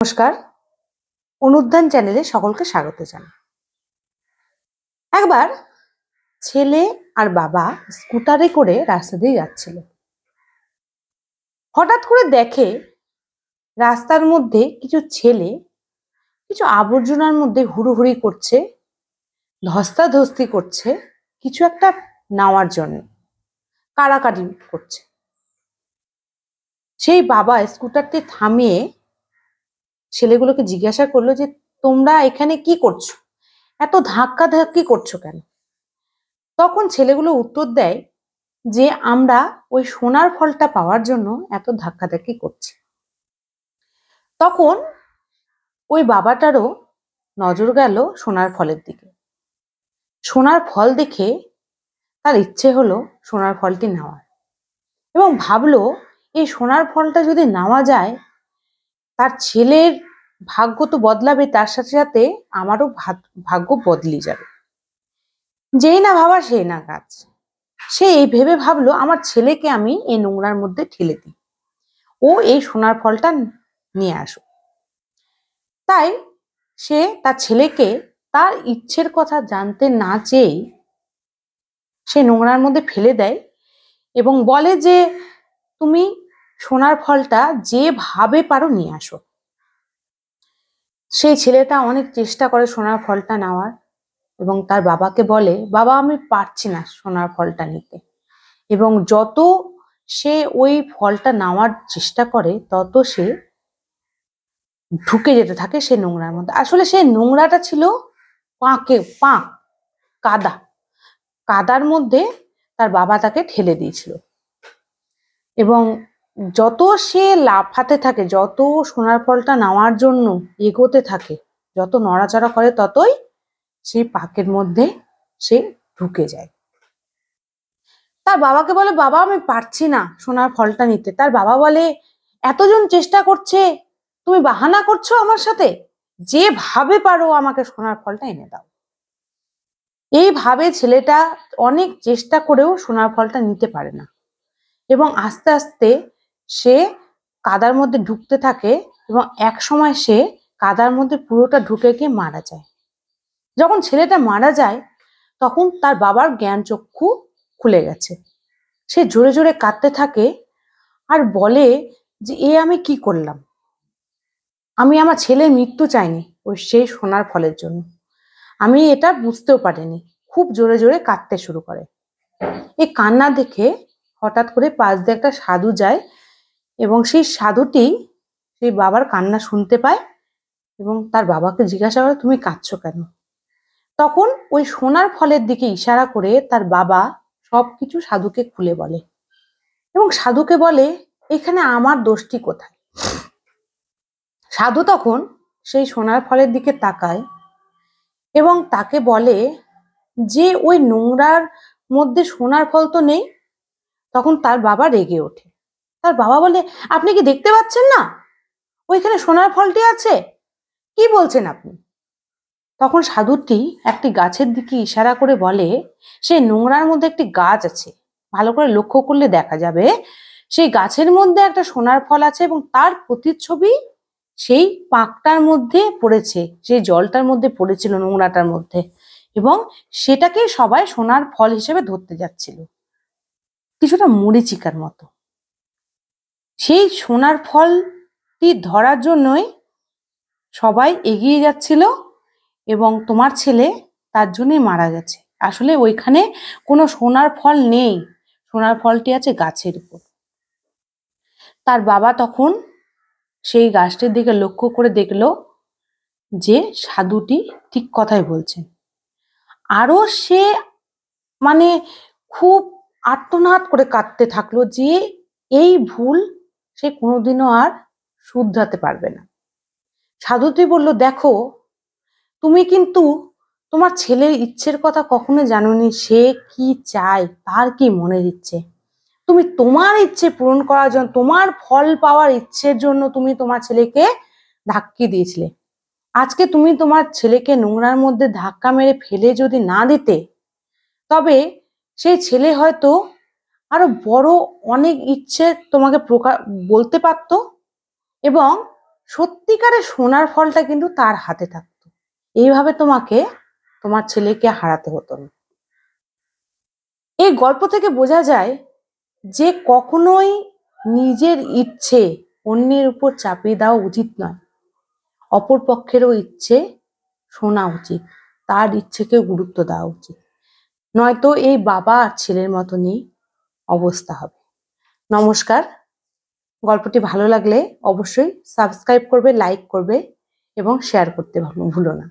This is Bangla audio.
নমস্কার, অনুদ্যান চ্যানেলে সকলকে স্বাগত জানাই। একবার ছেলে আর বাবা স্কুটারে করে রাস্তা দিয়ে যাচ্ছিল। হঠাৎ করে দেখে রাস্তার মধ্যে কিছু ছেলে কিছু আবর্জনার মধ্যে হুড়োহুড়ি করছে, ধস্তাধস্তি করছে, কিছু একটা নেওয়ার জন্য কাড়াকাড়ি করছে। সেই বাবা স্কুটারটি থামিয়ে ছেলেগুলোকে জিজ্ঞাসা করলো যে তোমরা এখানে কি করছো, এত ধাক্কা ধাক্কি করছো কেন? তখন ছেলেগুলো উত্তর দেয় যে আমরা ওই সোনার ফলটা পাওয়ার জন্য এত ধাক্কাধাক্কি করছি। তখন ওই বাবাটারও নজর গেল সোনার ফলের দিকে। সোনার ফল দেখে তার ইচ্ছে হলো সোনার ফলটি নেওয়ার, এবং ভাবলো এই সোনার ফলটা যদি নেওয়া যায় তার ছেলের ভাগ্য তো বদলাবে, তার সাথে সাথে আমারও ভাগ্য বদলে যাবে। যেই না ভাবা সেই না কাজ। সে এই ভেবে ভাবলো আমার ছেলেকে আমি এই নোংরার মধ্যে ঠেলে দিই, ও এই সোনার ফলটা নিয়ে আসো। তাই সে তার ছেলেকে তার ইচ্ছের কথা জানতে না চেয়েই সে নোংরার মধ্যে ফেলে দেয় এবং বলে যে তুমি সোনার ফলটা যেভাবে পারো নিয়ে আসো। সেই ছেলেটা অনেক চেষ্টা করে সোনার ফলটা নেওয়ার এবং তার বাবাকে বলে, বাবা আমি পারছি না সোনার ফলটা নিতে। এবং যত সে ওই ফলটা নেওয়ার চেষ্টা করে তত সে ঢুকে যেতে থাকে সে নোংরার মধ্যে। আসলে সেই নোংরাটা ছিল কাদা, কাদার মধ্যে তার বাবা তাকে ঠেলে দিয়েছিল। এবং যত সে লাফাতে থাকে, যত সোনার ফলটা নেওয়ার জন্য এগোতে থাকে, যত নড়াচড়া করে ততই সেই পাকের মধ্যে সে ঢুকে যায়। তার বাবাকে বলে, বাবা আমি পারছি না সোনার ফলটা নিতে। তার বাবা বলে, এতজন চেষ্টা করছে, তুমি বাহানা করছো আমার সাথে, যেভাবে পারো আমাকে সোনার ফলটা এনে দাও। এইভাবে ছেলেটা অনেক চেষ্টা করেও সোনার ফলটা নিতে পারে না এবং আস্তে আস্তে সে কাদার মধ্যে ঢুকতে থাকে এবং এক সময় সে কাদার মধ্যে পুরোটা ঢুকে গিয়ে মারা যায়। যখন ছেলেটা মারা যায় তখন তার বাবার জ্ঞান চক্ষু খুলে গেছে। সে জোরে জোরে কাঁদতে থাকে আর বলে যে আমি কি করলাম, আমি আমার ছেলের মৃত্যু চাইনি ওই সেই সোনার ফলের জন্য, আমি এটা বুঝতেও পারিনি। খুব জোরে জোরে কাঁদতে শুরু করে। এই কান্না দেখে হঠাৎ করে পাশ দিয়ে একটা সাধু যায় এবং সেই সাধুটি সেই বাবার কান্না শুনতে পায় এবং তার বাবাকে জিজ্ঞাসা করে, তুমি কাঁদছো কেন? তখন ওই সোনার ফলের দিকে ইশারা করে তার বাবা সবকিছু সাধুকে খুলে বলে এবং সাধুকে বলে, এখানে আমার দোষটি কোথায়? সাধু তখন সেই সোনার ফলের দিকে তাকায় এবং তাকে বলে যে ওই নোংরার মধ্যে সোনার ফল তো নেই। তখন তার বাবা রেগে ওঠে। তার বাবা বলে, আপনি কি দেখতে পাচ্ছেন না ওইখানে সোনার ফলটি আছে? কি বলছেন আপনি? তখন সাধুটি একটি গাছের দিকে ইশারা করে বলে, সেই নোংরার মধ্যে একটি গাছ আছে, ভালো করে লক্ষ্য করলে দেখা যাবে সেই গাছের মধ্যে একটা সোনার ফল আছে এবং তার প্রতিচ্ছবি সেই পাকটার মধ্যে পড়েছে, সেই জলটার মধ্যে পড়েছিল, নোংরাটার মধ্যে, এবং সেটাকে সবাই সোনার ফল হিসেবে ধরতে যাচ্ছিল, কিছুটা মরীচিকার মতো। সেই সোনার ফলটি ধরার জন্যই সবাই এগিয়ে যাচ্ছিল এবং তোমার ছেলে তার জন্যই মারা গেছে। আসলে ওইখানে কোনো সোনার ফল নেই, সোনার ফলটি আছে গাছের উপর। তার বাবা তখন সেই গাছটির দিকে লক্ষ্য করে দেখলো যে সাধুটি ঠিক কথাই বলছেন। আরো সে মানে খুব আর্তনাদ করে কাঁদতে থাকলো যে এই ভুল সে কোনোদিনও আর শুধরাতে পারবে না। সাধুটি বলল, দেখো তুমি কিন্তু তোমার ছেলের ইচ্ছের কথা কখনো জানোনি, সে কি চায়, তার কি মনের ইচ্ছে। তুমি তোমার ইচ্ছে পূরণ করার জন্য, তোমার ফল পাওয়ার ইচ্ছের জন্য তুমি তোমার ছেলেকে ধাক্কা দিয়েছিলে। আজকে তুমি তোমার ছেলেকে নোংরার মধ্যে ধাক্কা মেরে ফেলে যদি না দিতে, তবে সেই ছেলে হয়তো আরো বড় অনেক ইচ্ছে তোমাকে বলতে পারতো এবং সত্যিকারের সোনার ফলটা কিন্তু তার হাতে থাকতো। এইভাবে তোমাকে তোমার ছেলেকে হারাতে হতো না। এই গল্প থেকে বোঝা যায় যে কখনোই নিজের ইচ্ছে অন্যের উপর চাপিয়ে দেওয়া উচিত নয়। অপর পক্ষেরও ইচ্ছে শোনা উচিত, তার ইচ্ছেকে গুরুত্ব দেওয়া উচিত, নয়তো এই বাবা আর ছেলের মতনই অবস্থা হবে। নমস্কার। গল্পটি ভালো লাগলে অবশ্যই সাবস্ক্রাইব করবে, লাইক করবে এবং শেয়ার করতে ভুলো না।